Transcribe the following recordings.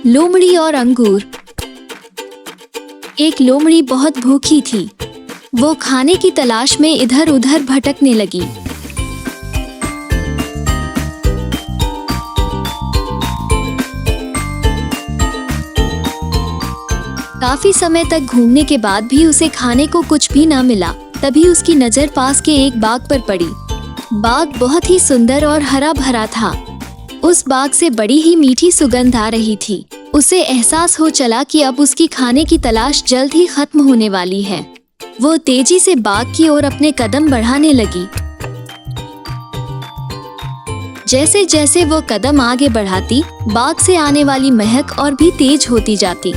लोमड़ी और अंगूर। एक लोमड़ी बहुत भूखी थी। वो खाने की तलाश में इधर उधर भटकने लगी। काफी समय तक घूमने के बाद भी उसे खाने को कुछ भी न मिला। तभी उसकी नजर पास के एक बाग पर पड़ी। बाग बहुत ही सुंदर और हरा भरा था। उस बाग से बड़ी ही मीठी सुगंध आ रही थी। उसे एहसास हो चला कि अब उसकी खाने की तलाश जल्द ही खत्म होने वाली है। वो तेजी से बाग की ओर अपने कदम बढ़ाने लगी। जैसे जैसे वो कदम आगे बढ़ाती, बाग से आने वाली महक और भी तेज होती जाती।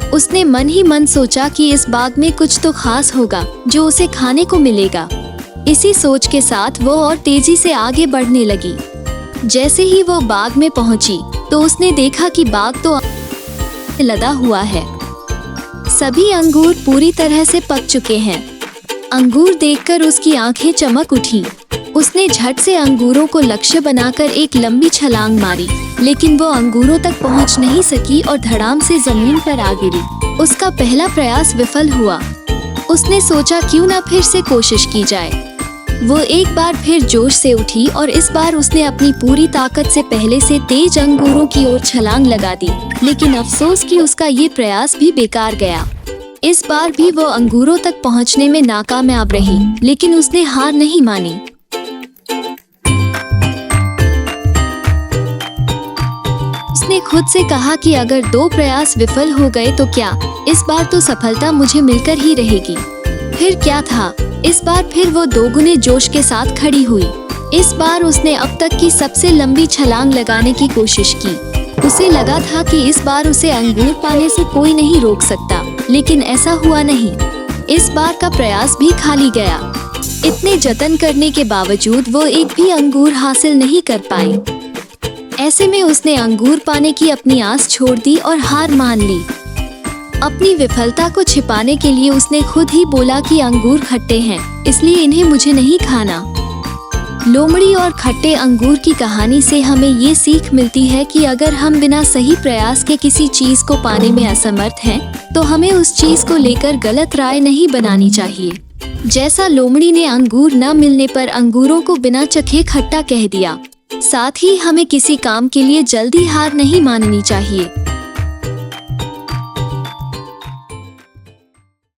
उसने मन ही मन सोचा कि इस बाग में कुछ तो खास होगा जो उसे खाने को मिलेगा। इसी सोच के साथ वो और तेजी से आगे बढ़ने लगी। जैसे ही वो बाग में पहुंची तो उसने देखा कि बाग तो लदा हुआ है। सभी अंगूर पूरी तरह से पक चुके हैं। अंगूर देखकर उसकी आंखें चमक उठी। उसने झट से अंगूरों को लक्ष्य बनाकर एक लंबी छलांग मारी, लेकिन वो अंगूरों तक पहुंच नहीं सकी और धड़ाम से जमीन पर आ गिरी। उसका पहला प्रयास विफल हुआ। उसने सोचा क्यों ना फिर से कोशिश की जाए। वो एक बार फिर जोश से उठी और इस बार उसने अपनी पूरी ताकत से पहले से तेज अंगूरों की ओर छलांग लगा दी, लेकिन अफसोस कि उसका ये प्रयास भी बेकार गया। इस बार भी वो अंगूरों तक पहुंचने में नाकामयाब रही, लेकिन उसने हार नहीं मानी। उसने खुद से कहा कि अगर 2 प्रयास विफल हो गए तो क्या, इस बार तो सफलता मुझे मिलकर ही रहेगी। फिर क्या था, इस बार फिर वो 2 गुने जोश के साथ खड़ी हुई। इस बार उसने अब तक की सबसे लंबी छलांग लगाने की कोशिश की। उसे लगा था कि इस बार उसे अंगूर पाने से कोई नहीं रोक सकता, लेकिन ऐसा हुआ नहीं। इस बार का प्रयास भी खाली गया। इतने जतन करने के बावजूद वो एक भी अंगूर हासिल नहीं कर पाई। ऐसे में उसने अंगूर पाने की अपनी आस छोड़ दी और हार मान ली। अपनी विफलता को छिपाने के लिए उसने खुद ही बोला कि अंगूर खट्टे हैं, इसलिए इन्हें मुझे नहीं खाना। लोमड़ी और खट्टे अंगूर की कहानी से हमें ये सीख मिलती है कि अगर हम बिना सही प्रयास के किसी चीज को पाने में असमर्थ हैं, तो हमें उस चीज को लेकर गलत राय नहीं बनानी चाहिए। जैसा लोमड़ी ने अंगूर न मिलने पर अंगूरों को बिना चखे खट्टा कह दिया। साथ ही हमें किसी काम के लिए जल्दी हार नहीं माननी चाहिए।